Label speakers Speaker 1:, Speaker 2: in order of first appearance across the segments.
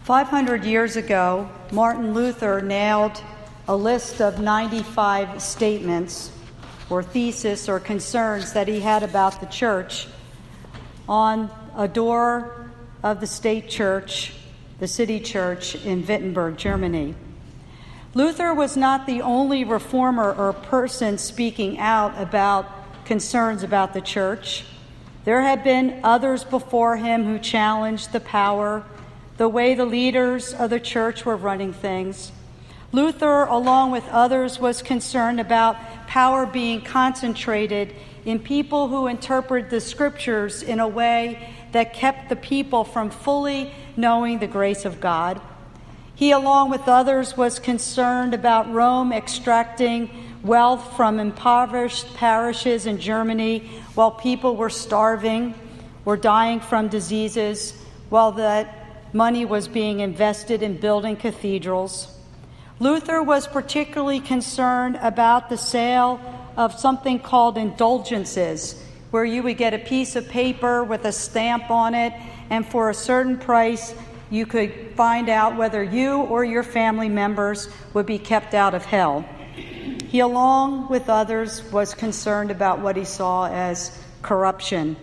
Speaker 1: 500 years ago, Martin Luther nailed a list of 95 statements or theses or concerns that he had about the church on a door of the state church, the city church in Wittenberg, Germany. Luther was not the only reformer or person speaking out about concerns about the church. There had been others before him who challenged the power, the way the leaders of the church were running things. Luther, along with others, was concerned about power being concentrated in people who interpret the scriptures in a way that kept the people from fully knowing the grace of God. He, along with others, was concerned about Rome extracting wealth from impoverished parishes in Germany while people were starving or dying from diseases, while that money was being invested in building cathedrals. Luther was particularly concerned about the sale of something called indulgences, where you would get a piece of paper with a stamp on it, and for a certain price, you could find out whether you or your family members would be kept out of hell. He, along with others, was concerned about what he saw as corruption.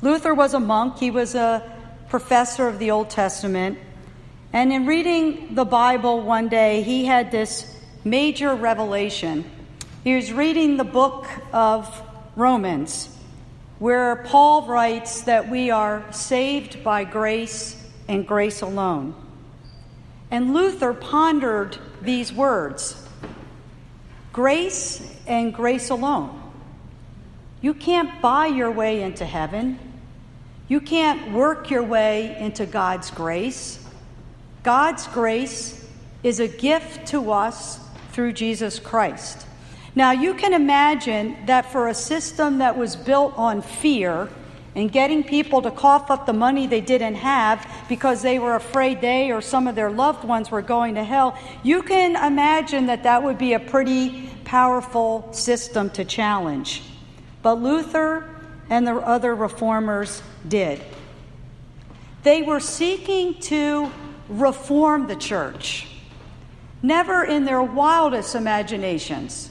Speaker 1: Luther was a monk. He was a professor of the Old Testament. And in reading the Bible one day, he had this major revelation. He was reading the book of Romans, where Paul writes that we are saved by grace and grace alone. And Luther pondered these words, grace and grace alone. You can't buy your way into heaven. You can't work your way into God's grace. God's grace is a gift to us through Jesus Christ. Now, you can imagine that for a system that was built on fear and getting people to cough up the money they didn't have because they were afraid they or some of their loved ones were going to hell, you can imagine that that would be a pretty powerful system to challenge. But Luther and the other reformers did. They were seeking to reform the church. Never in their wildest imaginations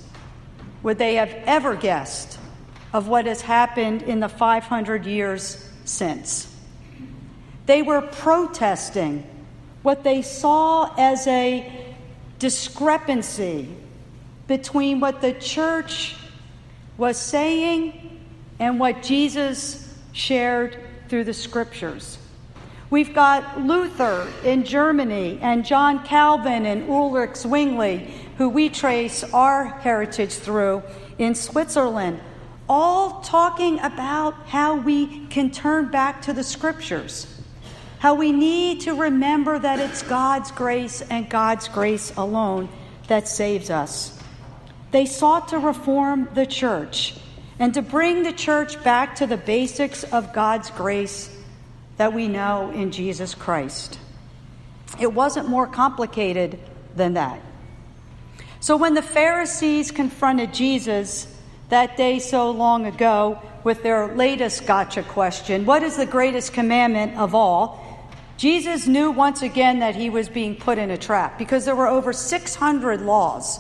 Speaker 1: would they have ever guessed of what has happened in the 500 years since. They were protesting what they saw as a discrepancy between what the church was saying and what Jesus shared through the scriptures. We've got Luther in Germany and John Calvin and Ulrich Zwingli, who we trace our heritage through, in Switzerland, all talking about how we can turn back to the scriptures, how we need to remember that it's God's grace and God's grace alone that saves us. They sought to reform the church and to bring the church back to the basics of God's grace that we know in Jesus Christ. It wasn't more complicated than that. So when the Pharisees confronted Jesus that day so long ago with their latest gotcha question, what is the greatest commandment of all? Jesus knew once again that he was being put in a trap because there were over 600 laws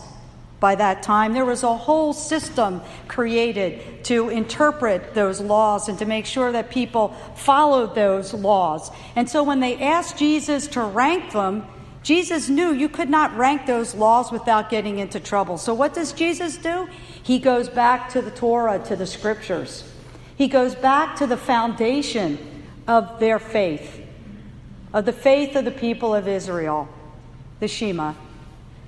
Speaker 1: by that time. There was a whole system created to interpret those laws and to make sure that people followed those laws. And so when they asked Jesus to rank them, Jesus knew you could not rank those laws without getting into trouble. So what does Jesus do? He goes back to the Torah, to the scriptures. He goes back to the foundation of their faith, of the faith of the people of Israel, the Shema.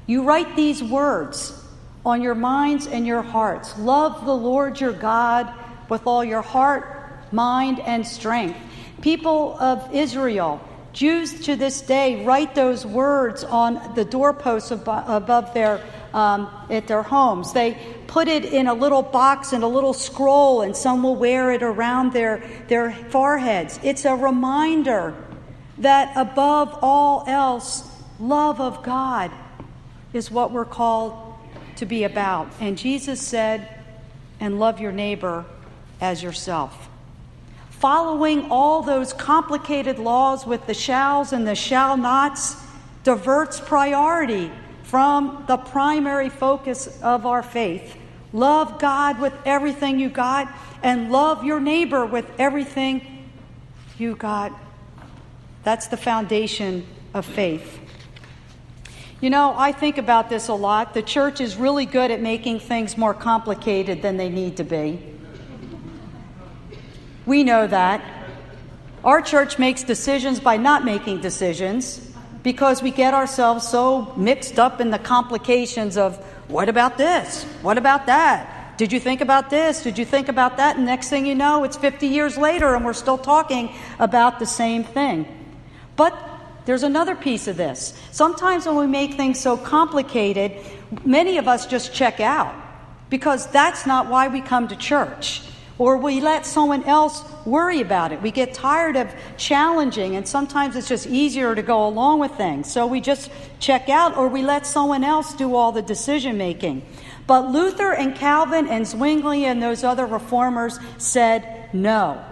Speaker 1: You write these words on your minds and your hearts. Love the Lord your God with all your heart, mind, and strength. People of Israel, Jews to this day, write those words on the doorposts above their at their homes. They put it in a little box and a little scroll, and some will wear it around their foreheads. It's a reminder that above all else, love of God is what we're called to be about. And Jesus said, and love your neighbor as yourself. following all those complicated laws with the shalls and the shall nots diverts priority from the primary focus of our faith. Love God with everything you got, and love your neighbor with everything you got. That's the foundation of faith. You know, I think about this a lot. The church is really good at making things more complicated than they need to be. We know that. Our church makes decisions by not making decisions because we get ourselves so mixed up in the complications of, what about this? What about that? Did you think about this? Did you think about that? And next thing you know, it's 50 years later and we're still talking about the same thing. But there's another piece of this. Sometimes when we make things so complicated, many of us just check out because that's not why we come to church. Or we let someone else worry about it. We get tired of challenging, and sometimes it's just easier to go along with things. So we just check out, or we let someone else do all the decision making. But Luther and Calvin and Zwingli and those other reformers said no.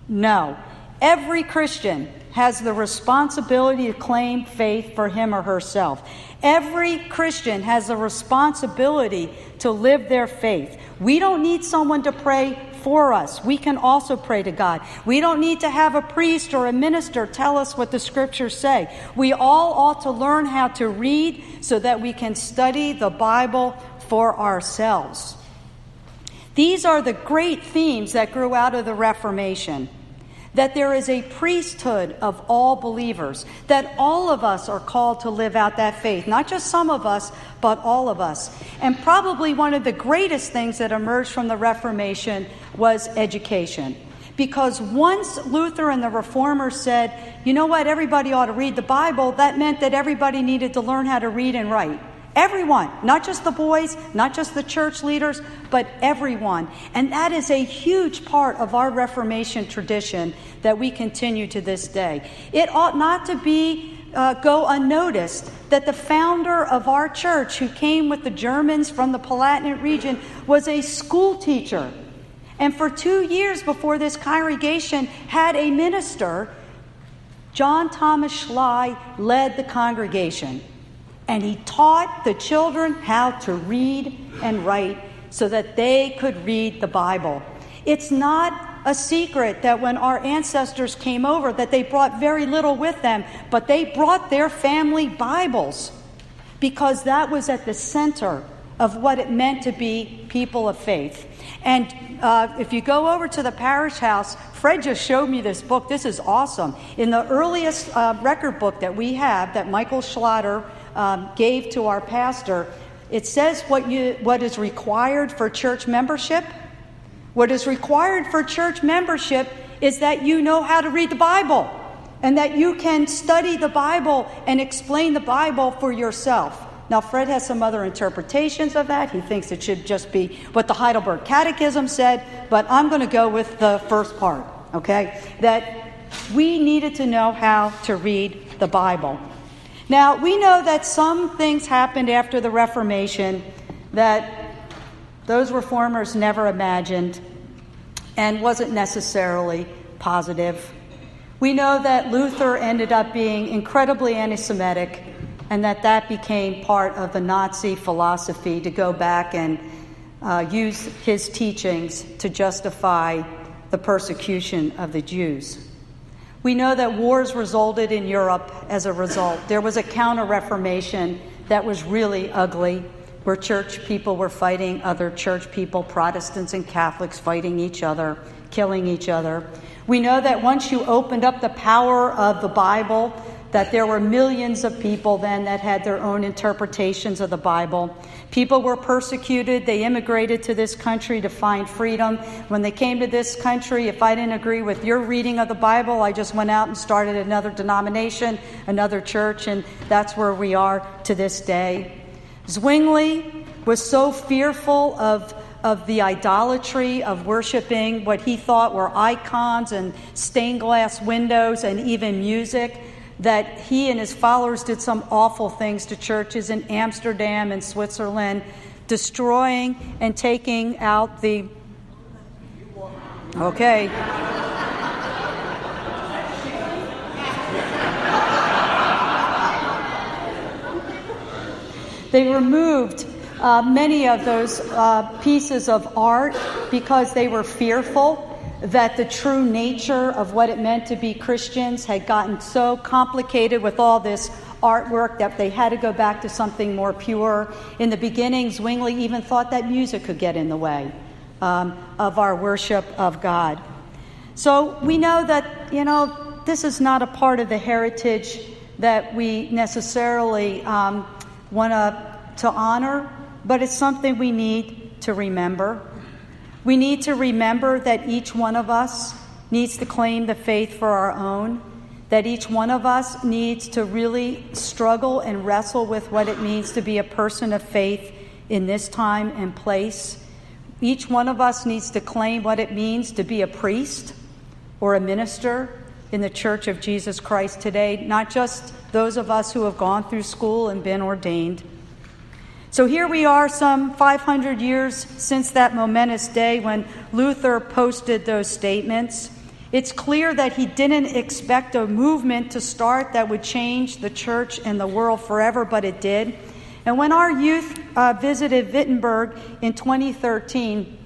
Speaker 1: No. Every Christian has the responsibility to claim faith for him or herself. Every Christian has the responsibility to live their faith. We don't need someone to pray for us. We can also pray to God. We don't need to have a priest or a minister tell us what the scriptures say. We all ought to learn how to read so that we can study the Bible for ourselves. These are the great themes that grew out of the Reformation. That there is a priesthood of all believers, that all of us are called to live out that faith, not just some of us, but all of us. And probably one of the greatest things that emerged from the Reformation was education. Because once Luther and the Reformers said, you know what, everybody ought to read the Bible, that meant that everybody needed to learn how to read and write. Everyone, not just the boys, not just the church leaders, but everyone. And that is a huge part of our Reformation tradition that we continue to this day. It ought not to be go unnoticed that the founder of our church, who came with the Germans from the Palatinate region, was a school teacher. And for 2 years before this congregation had a minister, John Thomas Schley led the congregation. And he taught the children how to read and write so that they could read the Bible. It's not a secret that when our ancestors came over, that they brought very little with them, but they brought their family Bibles because that was at the center of what it meant to be people of faith. And if you go over to the parish house, Fred just showed me this book. This is awesome. In the earliest record book that we have, that Michael Schlatter gave to our pastor, it says what is required for church membership. What is required for church membership is that you know how to read the Bible and that you can study the Bible and explain the Bible for yourself. Now, Fred has some other interpretations of that. He thinks it should just be what the Heidelberg Catechism said, but I'm going to go with the first part, okay? That we needed to know how to read the Bible. Now, we know that some things happened after the Reformation that those reformers never imagined and wasn't necessarily positive. We know that Luther ended up being incredibly anti-Semitic and that became part of the Nazi philosophy to go back and use his teachings to justify the persecution of the Jews. We know that wars resulted in Europe as a result. There was a counter-reformation that was really ugly, where church people were fighting other church people, Protestants and Catholics fighting each other, killing each other. We know that once you opened up the power of the Bible, that there were millions of people then that had their own interpretations of the Bible. People were persecuted. They immigrated to this country to find freedom. When they came to this country, if I didn't agree with your reading of the Bible, I just went out and started another denomination, another church, and that's where we are to this day. Zwingli was so fearful of the idolatry of worshiping what he thought were icons and stained glass windows and even music, that he and his followers did some awful things to churches in Amsterdam and Switzerland, destroying and taking out the... Okay. They removed many of those pieces of art because they were fearful that the true nature of what it meant to be Christians had gotten so complicated with all this artwork that they had to go back to something more pure. In the beginning, Zwingli even thought that music could get in the way of our worship of God. So we know that, this is not a part of the heritage that we necessarily want to honor, but it's something we need to remember. We need to remember that each one of us needs to claim the faith for our own, that each one of us needs to really struggle and wrestle with what it means to be a person of faith in this time and place. Each one of us needs to claim what it means to be a priest or a minister in the Church of Jesus Christ today, not just those of us who have gone through school and been ordained. So here we are some 500 years since that momentous day when Luther posted those statements. It's clear that he didn't expect a movement to start that would change the church and the world forever, but it did. And when our youth visited Wittenberg in 2013,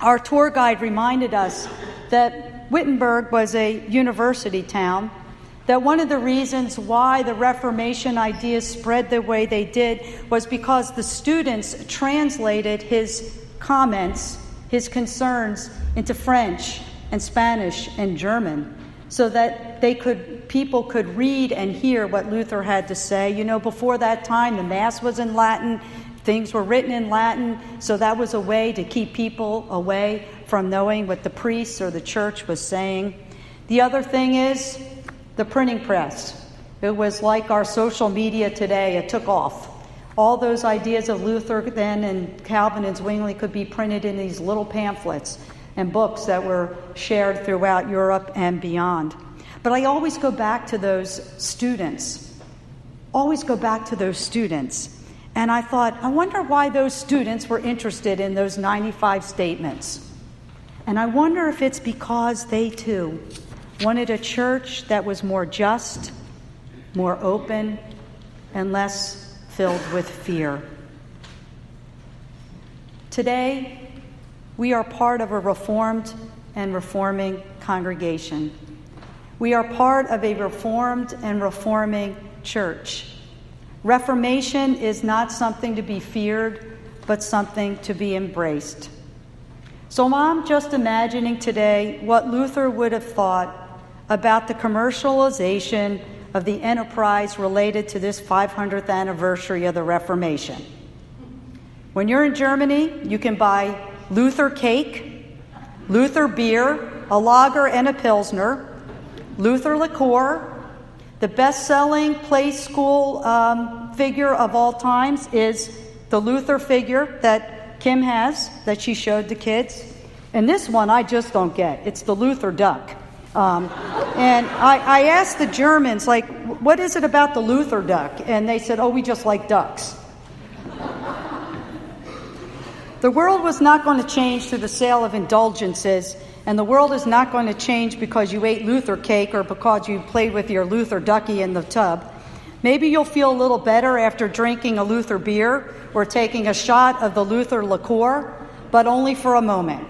Speaker 1: our tour guide reminded us that Wittenberg was a university town, that one of the reasons why the Reformation ideas spread the way they did was because the students translated his comments, his concerns, into French and Spanish and German, so that people could read and hear what Luther had to say. Before that time, the Mass was in Latin, things were written in Latin, so that was a way to keep people away from knowing what the priests or the church was saying. The other thing is the printing press. It was like our social media today. It took off. All those ideas of Luther then and Calvin and Zwingli could be printed in these little pamphlets and books that were shared throughout Europe and beyond. But I always go back to those students. And I thought, I wonder why those students were interested in those 95 statements. And I wonder if it's because they too wanted a church that was more just, more open, and less filled with fear. Today, we are part of a reformed and reforming congregation. We are part of a reformed and reforming church. Reformation is not something to be feared, but something to be embraced. So I'm just imagining today what Luther would have thought about the commercialization of the enterprise related to this 500th anniversary of the Reformation. When you're in Germany, you can buy Luther cake, Luther beer, a lager and a pilsner, Luther liqueur. The best-selling play school figure of all times is the Luther figure that Kim has, that she showed the kids. And this one I just don't get. It's the Luther duck. And I asked the Germans, what is it about the Luther duck? And they said, we just like ducks. The world was not going to change through the sale of indulgences, and the world is not going to change because you ate Luther cake or because you played with your Luther ducky in the tub. Maybe you'll feel a little better after drinking a Luther beer or taking a shot of the Luther liqueur, but only for a moment,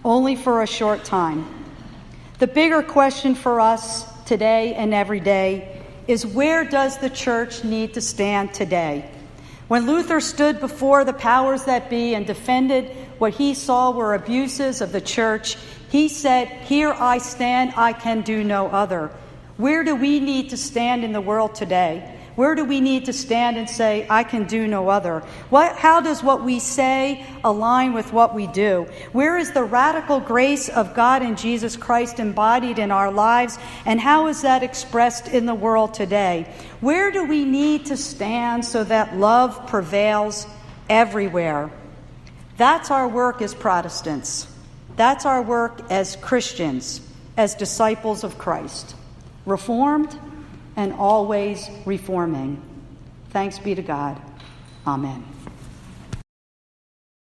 Speaker 1: only for a short time. The bigger question for us today and every day is, where does the church need to stand today? When Luther stood before the powers that be and defended what he saw were abuses of the church, he said, "Here I stand, I can do no other." Where do we need to stand in the world today? Where do we need to stand and say, "I can do no other"? How does what we say align with what we do? Where is the radical grace of God in Jesus Christ embodied in our lives, and how is that expressed in the world today? Where do we need to stand so that love prevails everywhere? That's our work as Protestants. That's our work as Christians, as disciples of Christ. Reformed and always reforming. Thanks be to God. Amen.